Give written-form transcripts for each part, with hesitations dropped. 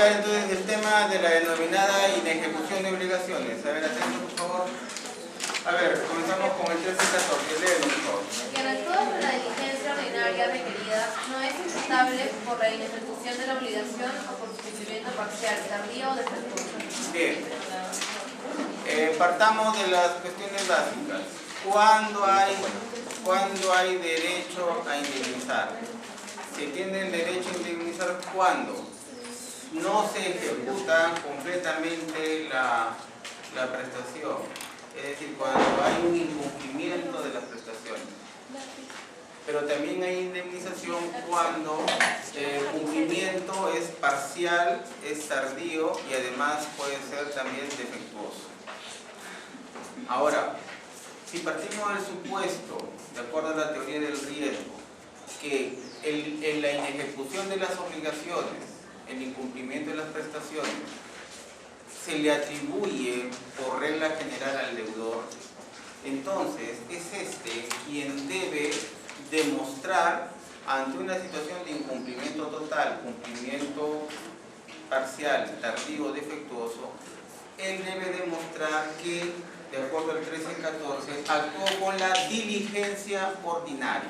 ver entonces el tema de la denominada inejecución de obligaciones. A ver, atentos por favor. A ver, comenzamos con el 13 y 14. Léelo, por favor. Que en actúa con la diligencia ordinaria requerida no es imputable por la inejecución de la obligación o por su cumplimiento parcial, tardío o defectuoso. Bien. Partamos de las cuestiones básicas. ¿Cuándo hay derecho a indemnizar? Se tiene el derecho a indemnizar cuando no se ejecuta completamente la prestación. Es decir, cuando hay un incumplimiento de las prestaciones. Pero también hay indemnización cuando el cumplimiento es parcial, es tardío y además puede ser también defectuoso. Ahora, si partimos del supuesto, de acuerdo a la teoría del riesgo, que en la inejecución de las obligaciones, el incumplimiento de las prestaciones, se le atribuye por regla general al deudor, entonces es quien debe demostrar ante una situación de incumplimiento total, cumplimiento parcial, tardío, defectuoso, él debe demostrar que, de acuerdo al 13 y 14, actuó con la diligencia ordinaria.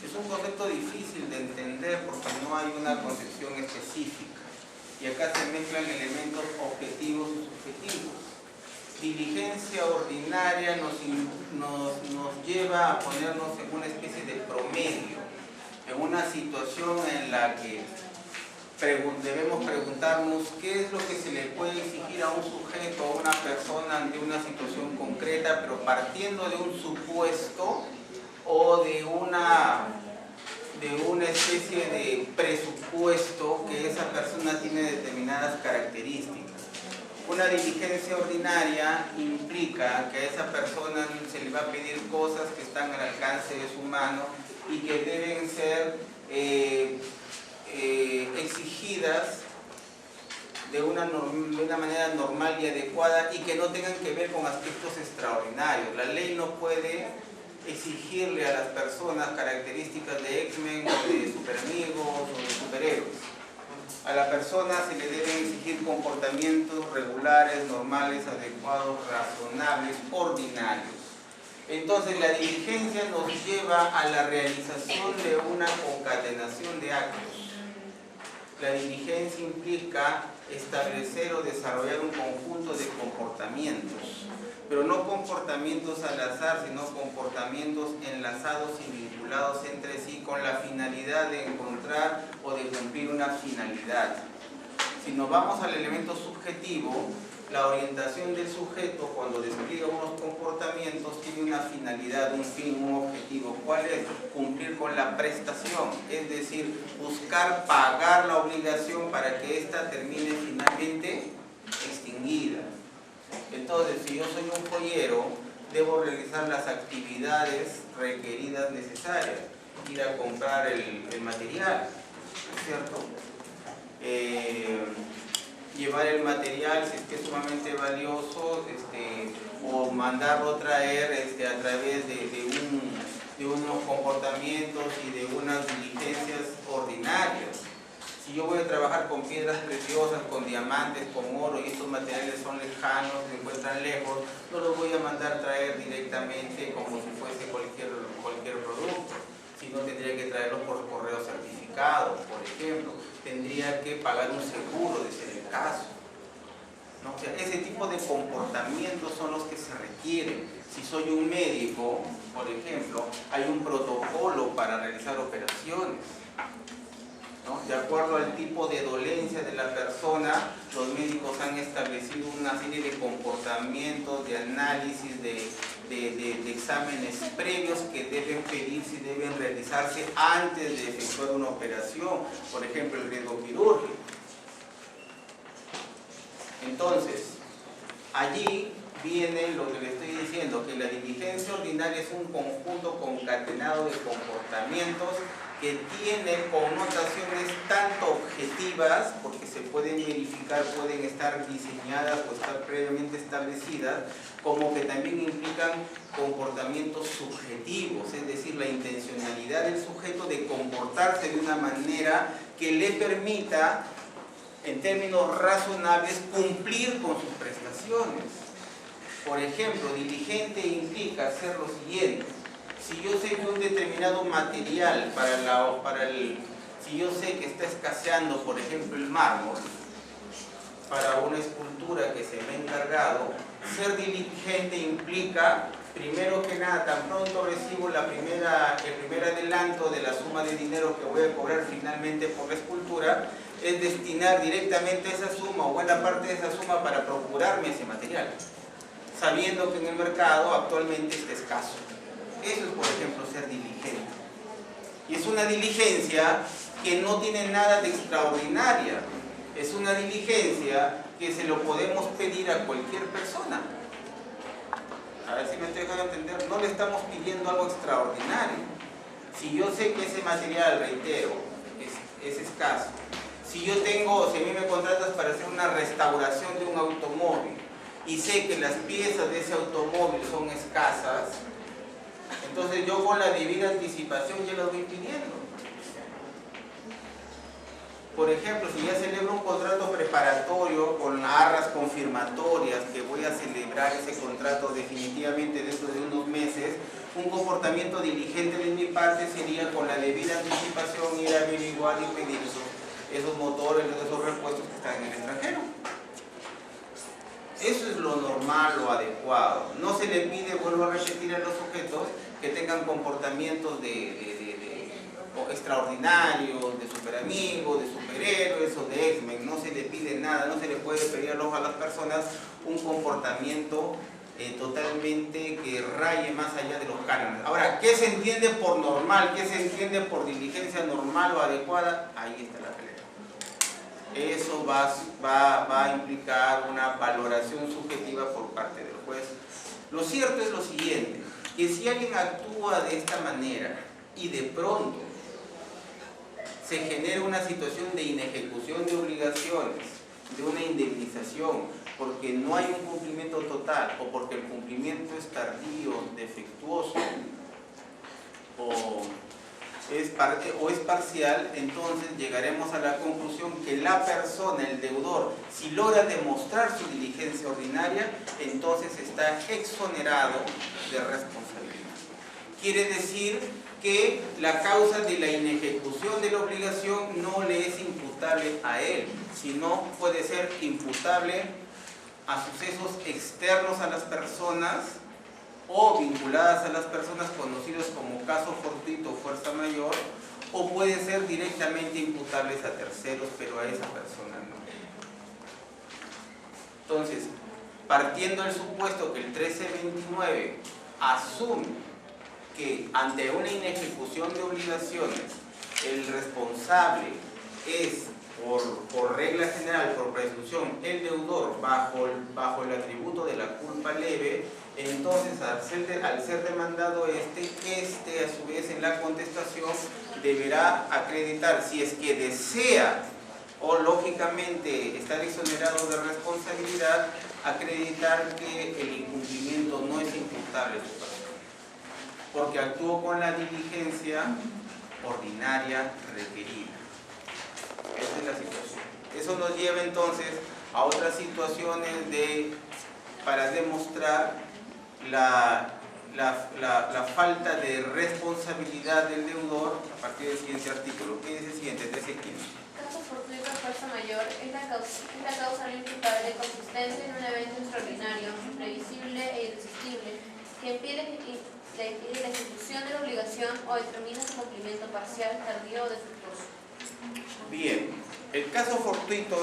Es un concepto difícil de entender porque no hay una concepción específica. Y acá se mezclan elementos objetivos y subjetivos. Diligencia ordinaria nos lleva a ponernos en una especie de promedio, en una situación en la que debemos preguntarnos qué es lo que se le puede exigir a un sujeto, a una persona ante una situación concreta, pero partiendo de un supuesto o de una especie de presupuesto que esa persona tiene determinadas características. Una diligencia ordinaria implica que a esa persona se le va a pedir cosas que están al alcance de su mano y que deben ser exigidas de una manera normal y adecuada y que no tengan que ver con aspectos extraordinarios. La ley no puede exigirle a las personas características de X-Men o de superamigos o de superhéroes. A la persona se le deben exigir comportamientos regulares, normales, adecuados, razonables, ordinarios. Entonces la diligencia nos lleva a la realización de una concatenación de actos. La diligencia implica establecer o desarrollar un conjunto de comportamientos, pero no comportamientos al azar, sino comportamientos enlazados y vinculados entre sí con la finalidad de encontrar o de cumplir una finalidad. Si nos vamos al elemento subjetivo, la orientación del sujeto cuando despliega unos comportamientos tiene una finalidad, un fin, un objetivo. ¿Cuál es? Cumplir con la prestación, es decir, buscar pagar la obligación para que ésta termine finalmente extinguida. Entonces, si yo soy un joyero, debo realizar las actividades requeridas necesarias, ir a comprar el material, ¿cierto? Llevar el material si es que es sumamente valioso, o mandarlo traer a través de unos comportamientos y de unas diligencias ordinarias. Si yo voy a trabajar con piedras preciosas, con diamantes, con oro, y estos materiales son lejanos, se encuentran lejos, no los voy a mandar traer directamente como si fuese cualquier producto, sino tendría que traerlos por correo certificado, por ejemplo. Tendría que pagar un seguro de ser el caso, ¿no? O sea, ese tipo de comportamientos son los que se requieren. Si soy un médico, por ejemplo, hay un protocolo para realizar operaciones, ¿no? De acuerdo al tipo de dolencia de la persona, los médicos han establecido una serie de comportamientos, de análisis, de exámenes previos que deben pedirse y deben realizarse antes de efectuar una operación, por ejemplo el riesgo quirúrgico. Entonces, allí viene lo que le estoy diciendo, que la diligencia ordinaria es un conjunto concatenado de comportamientos que tienen connotaciones tanto objetivas, porque se pueden verificar, pueden estar diseñadas o estar previamente establecidas, como que también implican comportamientos subjetivos, es decir, la intencionalidad del sujeto de comportarse de una manera que le permita en términos razonables, cumplir con sus prestaciones. Por ejemplo, diligente implica hacer lo siguiente. Si yo sé que un determinado material si yo sé que está escaseando, por ejemplo, el mármol, para una escultura que se me ha encargado, ser diligente implica, primero que nada, tan pronto recibo el primer adelanto de la suma de dinero que voy a cobrar finalmente por la escultura, es destinar directamente esa suma o buena parte de esa suma para procurarme ese material, sabiendo que en el mercado actualmente está escaso. Eso es, por ejemplo, ser diligente. Y es una diligencia que no tiene nada de extraordinaria. Es una diligencia que se lo podemos pedir a cualquier persona. A ver si me estoy dejando entender. No le estamos pidiendo algo extraordinario. Si yo sé que ese material, reitero, es escaso. Si a mí me contratas para hacer una restauración de un automóvil y sé que las piezas de ese automóvil son escasas, entonces yo con la debida anticipación ya lo voy pidiendo. Por ejemplo, si ya celebro un contrato preparatorio con arras confirmatorias que voy a celebrar ese contrato definitivamente dentro de unos meses, un comportamiento diligente de mi parte sería con la debida anticipación ir a averiguar y pedir esos motores, esos repuestos que están en el extranjero. Eso es lo normal, lo adecuado. No se le pide, vuelvo a repetir, a los sujetos que tengan comportamientos extraordinarios, de superamigos, de superhéroes o de X-Men. No se le pide nada, no se le puede pedir a las personas un comportamiento totalmente que raye más allá de los cánones. Ahora, ¿qué se entiende por normal? ¿Qué se entiende por diligencia normal o adecuada? Ahí está la pelea. Eso va a implicar una valoración subjetiva por parte del juez. Lo cierto es lo siguiente, que si alguien actúa de esta manera y de pronto se genera una situación de inejecución de obligaciones, de una indemnización, porque no hay un cumplimiento total o porque el cumplimiento es tardío, defectuoso o es parcial, entonces llegaremos a la conclusión que la persona, el deudor, si logra demostrar su diligencia ordinaria, entonces está exonerado de responsabilidad. Quiere decir que la causa de la inejecución de la obligación no le es imputable a él, sino puede ser imputable a sucesos externos a las personas o vinculadas a las personas conocidos como caso fortuito o fuerza mayor, o puede ser directamente imputables a terceros, pero a esa persona no. Entonces, partiendo del supuesto que el 1329 asume que ante una inejecución de obligaciones el responsable es, por regla general, por presunción, el deudor bajo el atributo de la culpa leve, entonces al ser demandado este a su vez en la contestación deberá acreditar, si es que desea o lógicamente estar exonerado de responsabilidad, acreditar que el incumplimiento no es imputable a su persona, porque actuó con la diligencia ordinaria requerida. Esa es la situación. Eso nos lleva entonces a otras situaciones para demostrar la falta de responsabilidad del deudor a partir del siguiente artículo. ¿Qué dice el siguiente? 13.15. Caso fortuito de fuerza mayor es la causa no imputable consistente en un evento extraordinario, imprevisible e irresistible que impide la ejecución de la obligación o determina su cumplimiento parcial, tardío o defectuoso. Bien, el caso fortuito,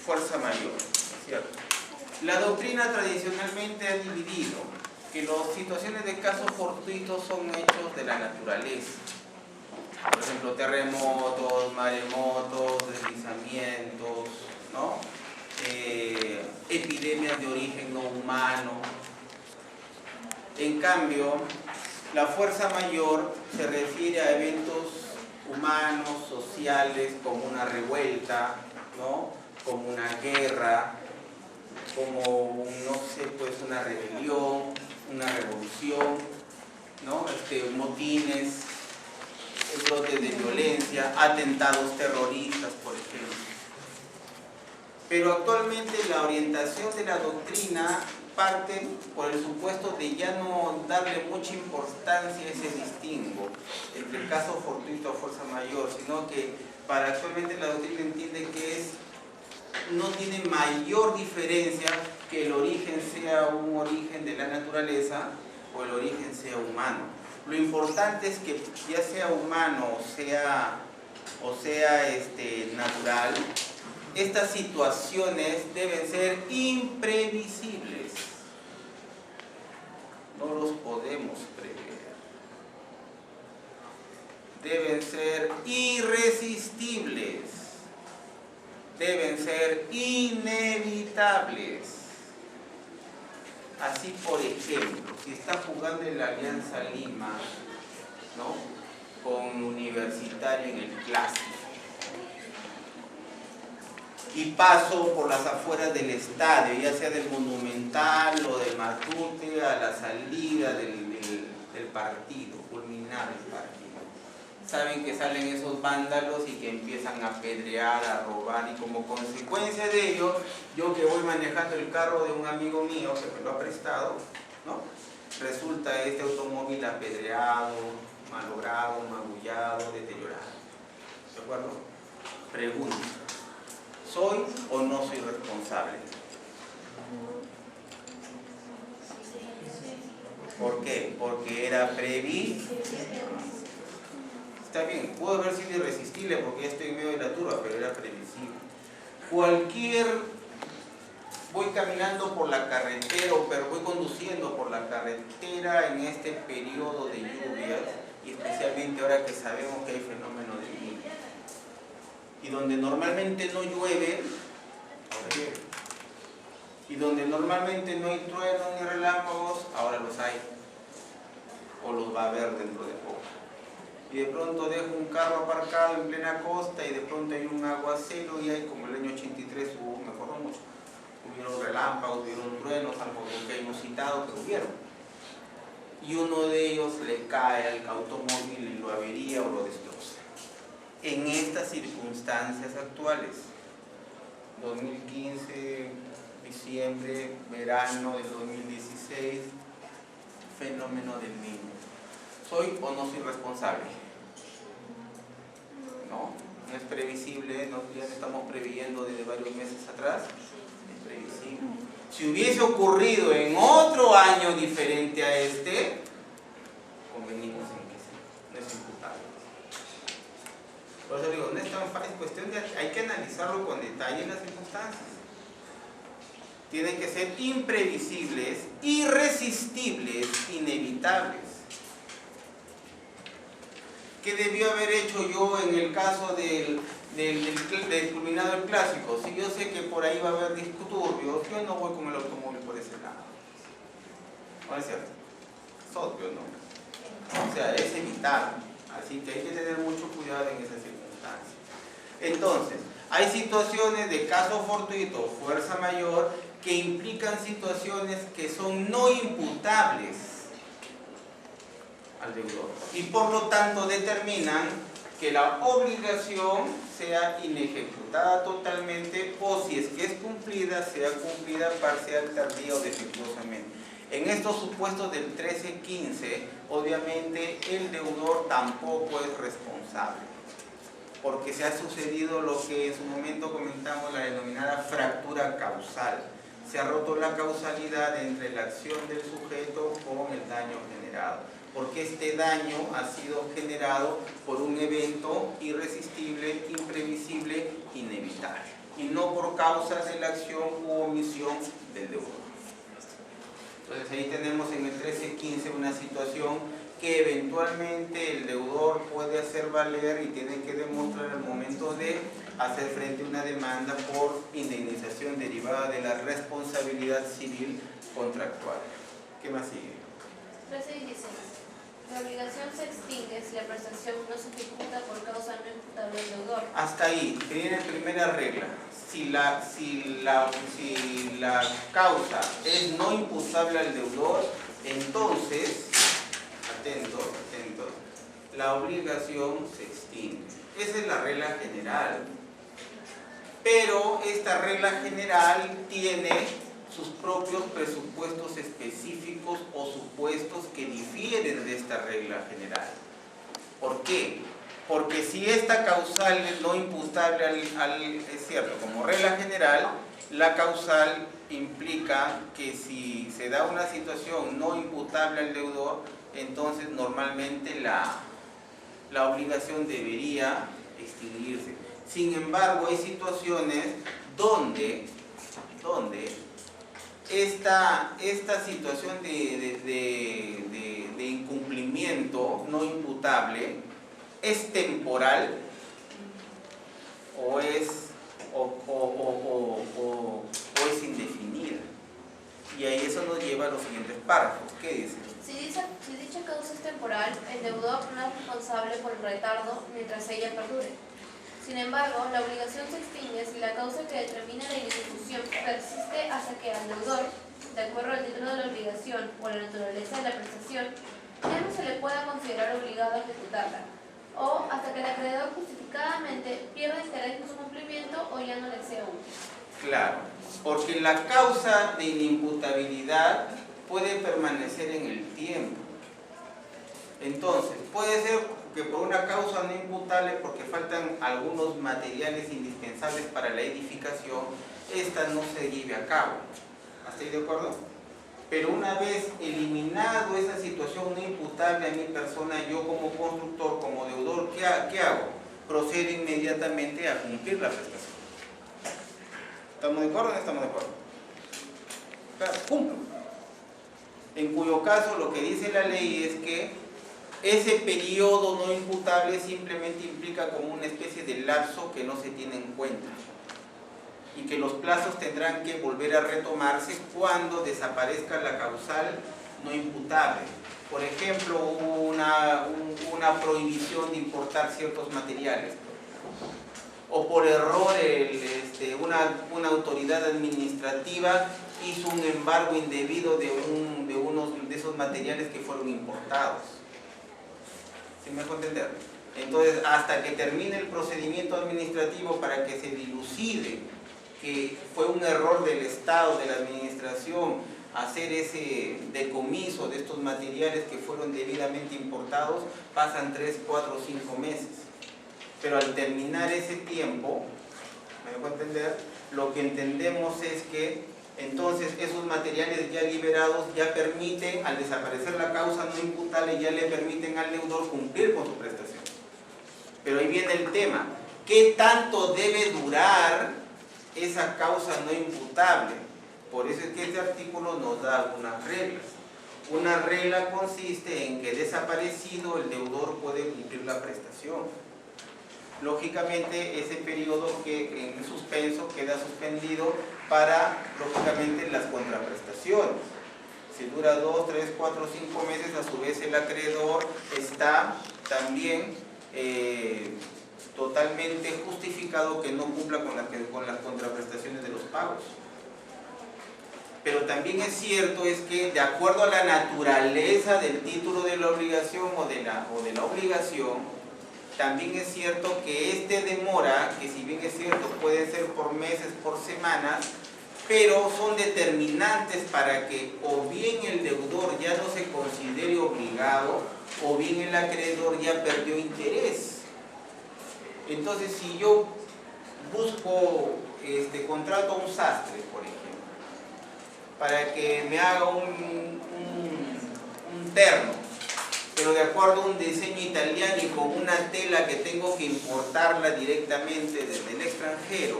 fuerza mayor, ¿cierto? La doctrina tradicionalmente ha dividido que las situaciones de caso fortuito son hechos de la naturaleza. Por ejemplo, terremotos, maremotos, deslizamientos, ¿no? Epidemias de origen no humano. En cambio, la fuerza mayor se refiere a eventos humanos, sociales, como una revuelta, ¿no? Como una guerra, como, no sé, pues una rebelión, una revolución, ¿no? Motines, brotes de violencia, atentados terroristas, por ejemplo. Pero actualmente la orientación de la doctrina parte por el supuesto de ya no darle mucha importancia a ese distingo entre el caso fortuito o fuerza mayor, sino que actualmente la doctrina entiende que no tiene mayor diferencia que el origen sea un origen de la naturaleza o el origen sea humano. Lo importante es que ya sea humano o sea natural, estas situaciones deben ser imprevisibles. No los podemos prever. Deben ser irresistibles. Deben ser inevitables. Así, por ejemplo, si está jugando en la Alianza Lima, ¿no?, con Universitario en el Clásico, y paso por las afueras del estadio, ya sea del Monumental o del Matute, a la salida del partido, culminar el partido. Saben que salen esos vándalos y que empiezan a apedrear, a robar, y como consecuencia de ello, yo que voy manejando el carro de un amigo mío que me lo ha prestado, ¿no?, resulta este automóvil apedreado, malogrado, magullado, deteriorado. ¿De acuerdo? Pregunta: ¿soy o no soy responsable? ¿Por qué? Porque era previsible. Está bien, pudo haber sido irresistible porque ya estoy en medio de la turba, pero era previsible. Voy caminando por la carretera, pero voy conduciendo por la carretera en este periodo de lluvias, y especialmente ahora que sabemos que hay fenómeno de niño. Y donde normalmente no llueve, ahora llueve. Y donde normalmente no hay truenos ni relámpagos, ahora los hay. O los va a haber dentro de poco. Y de pronto dejo un carro aparcado en plena costa y de pronto hay un aguacero, y hay, como el año 83 hubo, me acuerdo mucho, hubieron relámpagos, hubieron truenos, algo que inusitado, pero hubieron. Y uno de ellos le cae al automóvil y lo avería o lo destroza. En estas circunstancias actuales, 2015, diciembre, verano del 2016, fenómeno del niño. ¿Soy o no soy responsable? No es previsible, ya estamos previendo desde varios meses atrás. Es previsible. Si hubiese ocurrido en otro año diferente a este, convenimos en que sí, no es imputable. Por eso digo, no es tan fácil, cuestión de hay que analizarlo con detalle en las circunstancias. Tienen que ser imprevisibles, irresistibles, inevitables. ¿Qué debió haber hecho yo en el caso del culminado el Clásico? Si yo sé que por ahí va a haber disturbios, yo no voy con el automóvil por ese lado. ¿No es cierto? Es obvio, ¿no? O sea, es evitar. Así que hay que tener mucho cuidado en esas circunstancias. Entonces, hay situaciones de caso fortuito, fuerza mayor, que implican situaciones que son no imputables al deudor, y por lo tanto determinan que la obligación sea inejecutada totalmente, o si es que es cumplida, sea cumplida parcial, tardía o defectuosamente. En estos supuestos del 13-15, obviamente el deudor tampoco es responsable, porque se ha sucedido lo que en su momento comentamos, la denominada fractura causal. Se ha roto la causalidad entre la acción del sujeto con el daño generado, porque este daño ha sido generado por un evento irresistible, imprevisible, inevitable, y no por causa de la acción u omisión del deudor. Entonces ahí tenemos en el 13-15 una situación que eventualmente el deudor puede hacer valer y tiene que demostrar al momento de hacer frente a una demanda por indemnización derivada de la responsabilidad civil contractual. ¿Qué más sigue? 13-16. La obligación se extingue si la prestación no se ejecuta por causa no imputable del deudor. Hasta ahí, viene primera regla. Si la causa es no imputable al deudor, entonces, atentos, la obligación se extingue. Esa es la regla general. pero esta regla general tiene sus propios presupuestos específicos o supuestos que difieren de esta regla general. ¿Por qué? Porque si esta causal es no imputable es cierto, como regla general, la causal implica que si se da una situación no imputable al deudor, entonces normalmente la obligación debería extinguirse. Sin embargo, hay situaciones donde esta situación de incumplimiento no imputable es temporal o es indefinida. Y ahí eso nos lleva a los siguientes párrafos. ¿Qué dice? Si dicha causa es temporal, el deudor no es responsable por el retardo mientras ella perdure. Sin embargo, la obligación se extingue si la causa que determina la inejecución persiste hasta que al deudor, de acuerdo al título de la obligación o la naturaleza de la prestación, ya no se le pueda considerar obligado a ejecutarla, o hasta que el acreedor justificadamente pierda interés en su cumplimiento o ya no le sea útil. Claro, porque la causa de inimputabilidad puede permanecer en el tiempo. Entonces, puede ser que por una causa no imputable, porque faltan algunos materiales indispensables para la edificación, esta no se lleve a cabo. ¿Estoy de acuerdo? Pero una vez eliminado esa situación no imputable a mi persona, yo como constructor, como deudor, ¿qué hago? Procedo inmediatamente a cumplir la prestación. ¿Estamos de acuerdo o no estamos de acuerdo? Claro, cumplo. En cuyo caso lo que dice la ley es que ese periodo no imputable simplemente implica como una especie de lapso que no se tiene en cuenta y que los plazos tendrán que volver a retomarse cuando desaparezca la causal no imputable. Por ejemplo, una prohibición de importar ciertos materiales, o por error una autoridad administrativa hizo un embargo indebido de esos materiales que fueron importados. ¿Sí me dejo entender? Entonces, hasta que termine el procedimiento administrativo para que se dilucide que fue un error del Estado, de la administración, hacer ese decomiso de estos materiales que fueron debidamente importados, pasan 3, 4, 5 meses. Pero al terminar ese tiempo, ¿me dejo entender? Lo que entendemos es que entonces esos materiales ya liberados ya permiten, al desaparecer la causa no imputable, ya le permiten al deudor cumplir con su prestación. Pero ahí viene el tema, ¿qué tanto debe durar esa causa no imputable? Por eso es que este artículo nos da algunas reglas. Una regla consiste en que desaparecido el deudor puede cumplir la prestación. Lógicamente ese periodo que en suspenso queda suspendido para, lógicamente, las contraprestaciones. Si dura 2, 3, 4, 5 meses, a su vez el acreedor está también totalmente justificado que no cumpla con las contraprestaciones de los pagos. Pero también es cierto es que, de acuerdo a la naturaleza del título de la obligación o de la obligación, también es cierto que demora, que si bien es cierto puede ser por meses, por semanas, pero son determinantes para que o bien el deudor ya no se considere obligado o bien el acreedor ya perdió interés. Entonces, si yo busco, contrato a un sastre, por ejemplo, para que me haga un terno, pero de acuerdo a un diseño italiano y con una tela que tengo que importarla directamente desde el extranjero,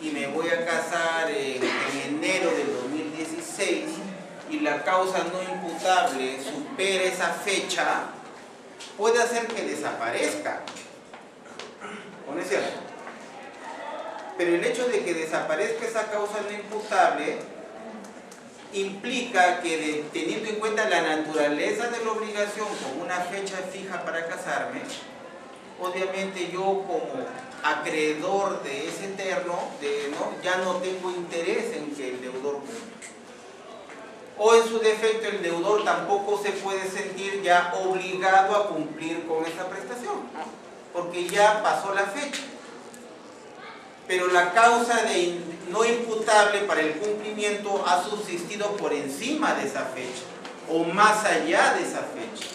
y me voy a casar en enero del 2016 y la causa no imputable supera esa fecha, puede hacer que desaparezca. ¿No es cierto? Pero el hecho de que desaparezca esa causa no imputable implica que, teniendo en cuenta la naturaleza de la obligación con una fecha fija para casarme, obviamente yo como acreedor de ese terno, ya no tengo interés en que el deudor cumpla. O en su defecto el deudor tampoco se puede sentir ya obligado a cumplir con esa prestación, porque ya pasó la fecha. pero la causa no imputable para el cumplimiento ha subsistido por encima de esa fecha o más allá de esa fecha.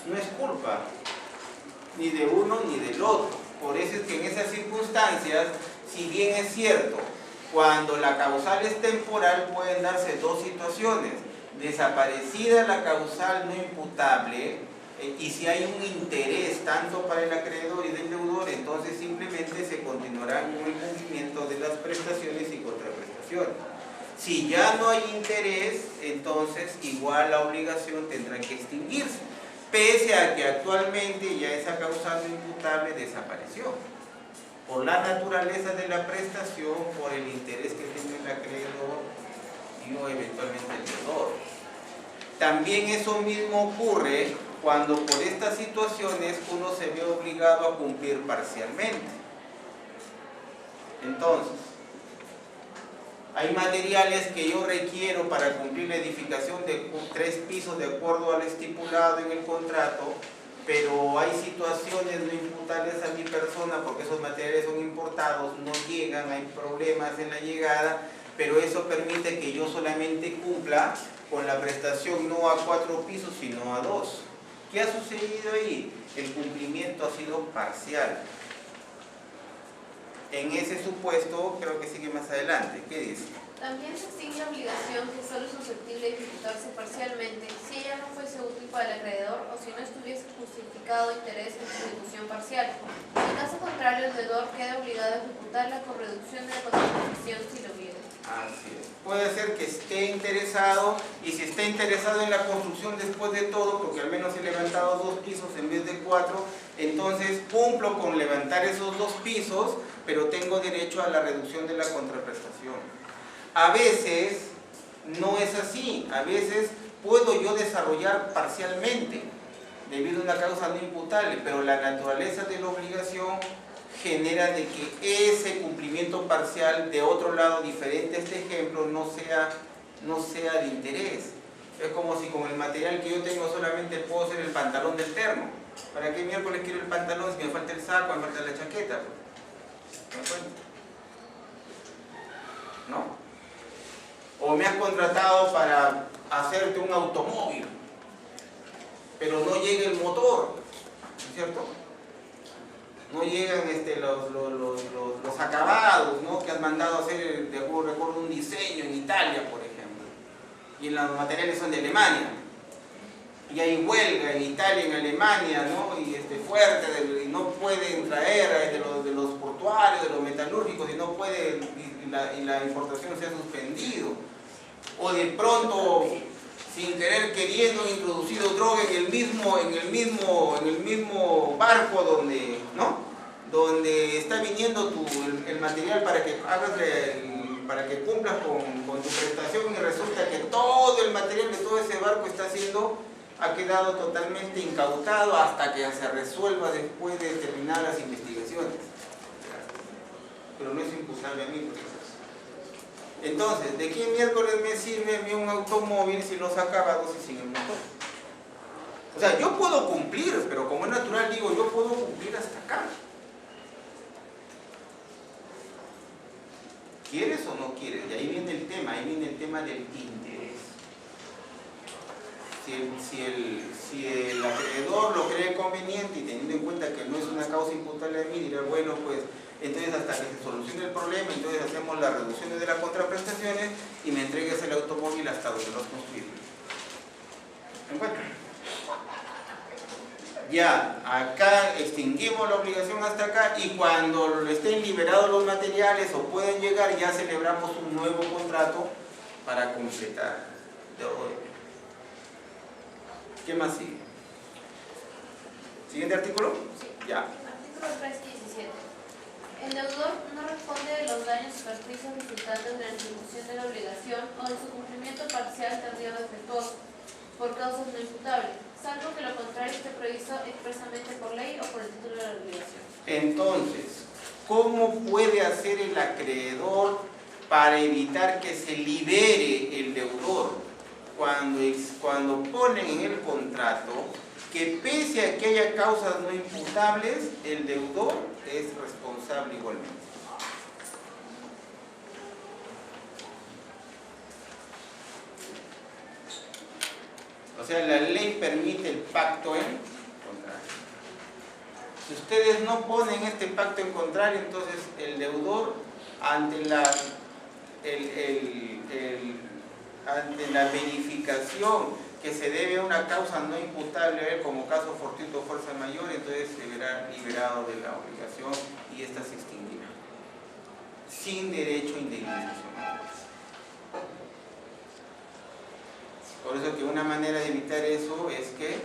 No es culpa ni de uno ni del otro. Por eso es que en esas circunstancias, si bien es cierto, cuando la causal es temporal pueden darse dos situaciones: desaparecida la causal no imputable, y si hay un interés tanto para el acreedor y del deudor, entonces simplemente se continuará con el cumplimiento de las prestaciones y contraprestaciones. Si ya no hay interés, entonces igual la obligación tendrá que extinguirse, pese a que actualmente ya esa causal no imputable desapareció, por la naturaleza de la prestación, por el interés que tiene el acreedor y o eventualmente el deudor. También eso mismo ocurre cuando por estas situaciones uno se ve obligado a cumplir parcialmente. Entonces, hay materiales que yo requiero para cumplir la edificación de 3 pisos de acuerdo al estipulado en el contrato, pero hay situaciones no imputables a mi persona porque esos materiales son importados, no llegan, hay problemas en la llegada, pero eso permite que yo solamente cumpla con la prestación no a 4 pisos sino a 2. ¿Qué ha sucedido ahí? El cumplimiento ha sido parcial. En ese supuesto, creo que sigue más adelante. ¿Qué dice? También se extingue la obligación que solo es susceptible de ejecutarse parcialmente si ella no fuese útil para el acreedor o si no estuviese justificado interés en su ejecución parcial. En caso contrario, el deudor queda obligado a ejecutarla con reducción de la contraprestación si lo hubiera. Así es. Puede ser que esté interesado, y si está interesado en la construcción después de todo, porque al menos he levantado 2 pisos en vez de 4, entonces cumplo con levantar esos 2 pisos, pero tengo derecho a la reducción de la contraprestación. A veces no es así, a veces puedo yo desarrollar parcialmente debido a una causa no imputable, pero la naturaleza de la obligación genera de que ese cumplimiento parcial, de otro lado diferente a este ejemplo, no sea de interés. Es como si con el material que yo tengo solamente puedo hacer el pantalón del terno. ¿Para qué miércoles quiero el pantalón si me falta el saco, me falta la chaqueta? ¿No? O me has contratado para hacerte un automóvil, pero no llega el motor, ¿no es cierto? No llegan los acabados, ¿no?, que has mandado a hacer, recuerdo un diseño en Italia, por ejemplo, y los materiales son de Alemania, y hay huelga en Italia, en Alemania, ¿no?, y fuerte, y no pueden traer de los portuarios, de los metalúrgicos, y no pueden, y la importación se ha suspendido, o de pronto, sin querer queriendo, introducido droga en el mismo barco donde, ¿no?, donde está viniendo el material para que para que cumplas con tu prestación, y resulta que todo el material de todo ese barco ha quedado totalmente incautado hasta que se resuelva después de terminar las investigaciones. Pero no es imputable a mí, por ejemplo. Entonces, ¿de qué miércoles me sirve a mí un automóvil sin los acabados y sin el motor? O sea, yo puedo cumplir, pero como es natural digo, yo puedo cumplir hasta acá. ¿Quieres o no quieres? Y ahí viene el tema del interés. Si el acreedor lo cree conveniente y teniendo en cuenta que no es una causa imputable a mí, dirá, bueno, pues entonces hasta que se solucione el problema, entonces hacemos las reducciones de las contraprestaciones y me entregues el automóvil hasta donde lo has construido. ¿Me encuentran? Ya, acá extinguimos la obligación hasta acá, y cuando estén liberados los materiales o pueden llegar, ya celebramos un nuevo contrato para completar. ¿Qué más sigue? ¿Siguiente artículo? Sí. Ya. Artículo 317. El deudor no responde de los daños y perjuicios resultantes de la ejecución de la obligación o de su cumplimiento parcial tardío o defectuoso por causas no imputables, salvo que lo contrario esté previsto expresamente por ley o por el título de la obligación. Entonces, ¿cómo puede hacer el acreedor para evitar que se libere el deudor? Cuando ponen en el contrato que pese a que haya causas no imputables, el deudor es responsable igualmente. O sea, la ley permite el pacto en contrario. Si ustedes no ponen este pacto en contrario, entonces el deudor ante la verificación que se debe a una causa no imputable como caso fortuito o fuerza mayor, entonces se verá liberado de la obligación y ésta se extinguirá sin derecho a indemnización. Por eso que una manera de evitar eso es que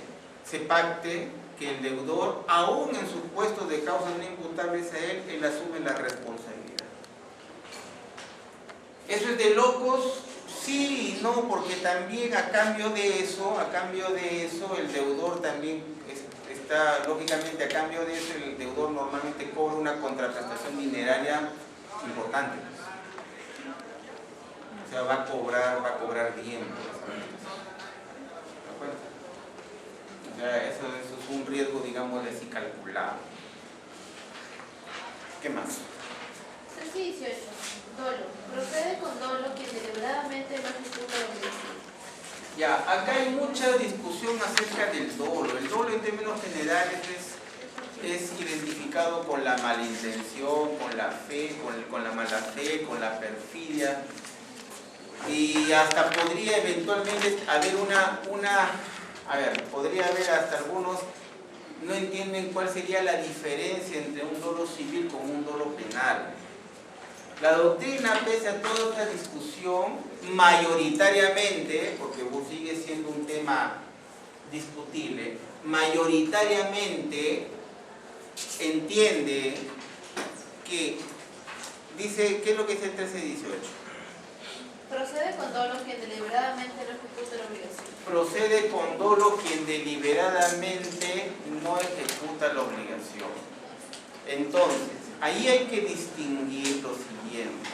se pacte que el deudor, aún en supuestos de causas no imputables a él asume la responsabilidad. ¿Eso es de locos? Sí y no, porque también a cambio de eso, el deudor también está, lógicamente a cambio de eso, el deudor normalmente cobra una contraprestación dineraria importante. O sea, va a cobrar bien. O sea, eso es un riesgo, digamos, así calculado. ¿Qué más? Ejercicio 18. Dolo. Procede con dolo quien deliberadamente no ejecuta la obligación. Ya, acá hay mucha discusión acerca del dolo. El dolo en términos generales es identificado con la malintención, con la fe, con la mala fe, con la perfidia. Y hasta podría eventualmente haber podría haber hasta algunos no entienden cuál sería la diferencia entre un dolo civil con un dolo penal. La doctrina, pese a toda esta discusión, mayoritariamente, porque sigue siendo un tema discutible, mayoritariamente entiende que dice, ¿qué es lo que dice el 1318? Procede con dolo quien deliberadamente no ejecuta la obligación. Procede con dolo quien deliberadamente no ejecuta la obligación. Entonces, ahí hay que distinguir lo siguiente.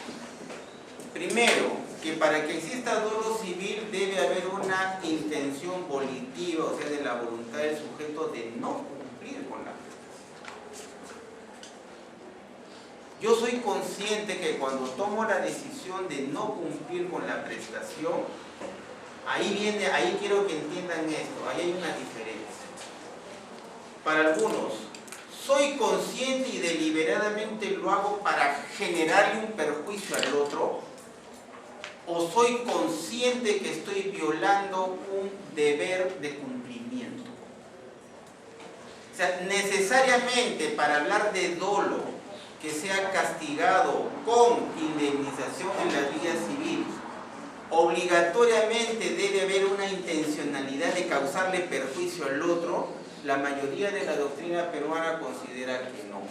Primero, que para que exista dolo civil debe haber una intención volitiva, o sea, de la voluntad del sujeto de no cumplir con la prestación. Yo soy consciente que cuando tomo la decisión de no cumplir con la prestación, ahí quiero que entiendan esto, ahí hay una diferencia. Para algunos, soy consciente y deliberadamente lo hago para generarle un perjuicio al otro, o soy consciente que estoy violando un deber de cumplimiento. O sea, necesariamente para hablar de dolo que sea castigado con indemnización en la vía civil, obligatoriamente debe haber una intencionalidad de causarle perjuicio al otro. La mayoría de la doctrina peruana considera que no.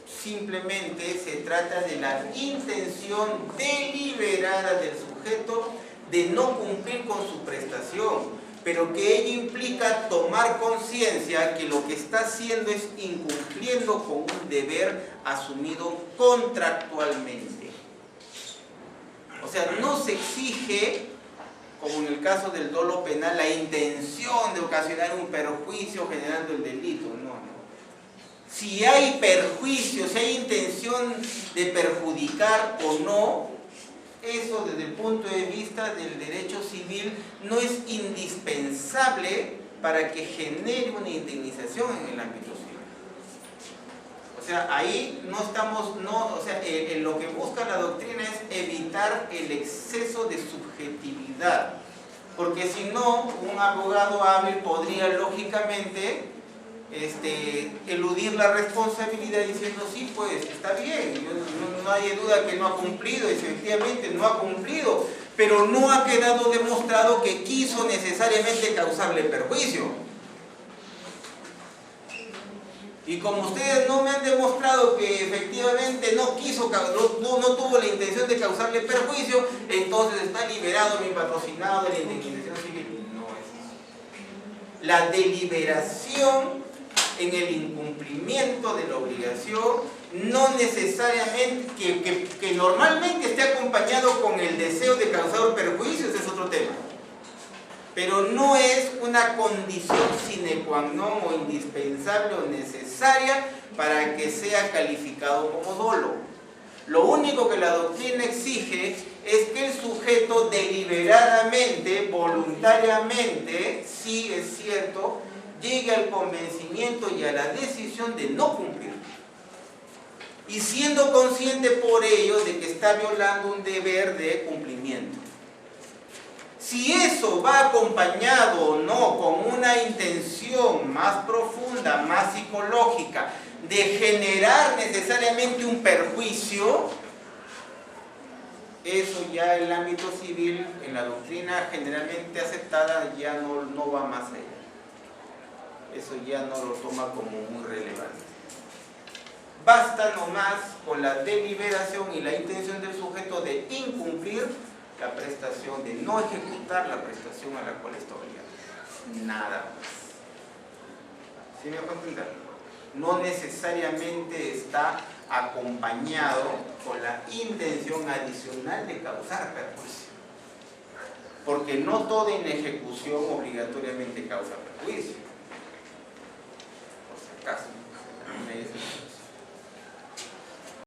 Simplemente se trata de la intención deliberada del sujeto de no cumplir con su prestación, pero que ello implica tomar conciencia que lo que está haciendo es incumpliendo con un deber asumido contractualmente. O sea, no se exige, como en el caso del dolo penal, la intención de ocasionar un perjuicio generando el delito. No. Si hay perjuicio, si hay intención de perjudicar o no, eso desde el punto de vista del derecho civil no es indispensable para que genere una indemnización en el ámbito civil. O sea, ahí no estamos, lo que busca la doctrina es evitar el exceso de subjetividad, porque si no, un abogado hábil podría lógicamente eludir la responsabilidad diciendo, sí, pues está bien, no hay duda que no ha cumplido, efectivamente no ha cumplido, pero no ha quedado demostrado que quiso necesariamente causarle perjuicio. Y como ustedes no me han demostrado que efectivamente no tuvo la intención de causarle perjuicio, entonces está liberado mi patrocinado de la indemnización civil. No es eso. La deliberación en el incumplimiento de la obligación no necesariamente, que normalmente esté acompañado con el deseo de causar perjuicio, ese es otro tema. Pero no es una condición sine qua non o indispensable o necesaria para que sea calificado como dolo. Lo único que la doctrina exige es que el sujeto deliberadamente, voluntariamente, sí es cierto, llegue al convencimiento y a la decisión de no cumplir. Y siendo consciente por ello de que está violando un deber de cumplimiento. Si eso va acompañado o no con una intención más profunda, más psicológica, de generar necesariamente un perjuicio, eso ya en el ámbito civil, en la doctrina generalmente aceptada, ya no va más allá. Eso ya no lo toma como muy relevante. Basta nomás con la deliberación y la intención del sujeto de incumplir la prestación, de no ejecutar la prestación a la cual está obligado. Nada más. ¿Sí me puedo entender? No necesariamente está acompañado con la intención adicional de causar perjuicio. Porque no toda inejecución obligatoriamente causa perjuicio.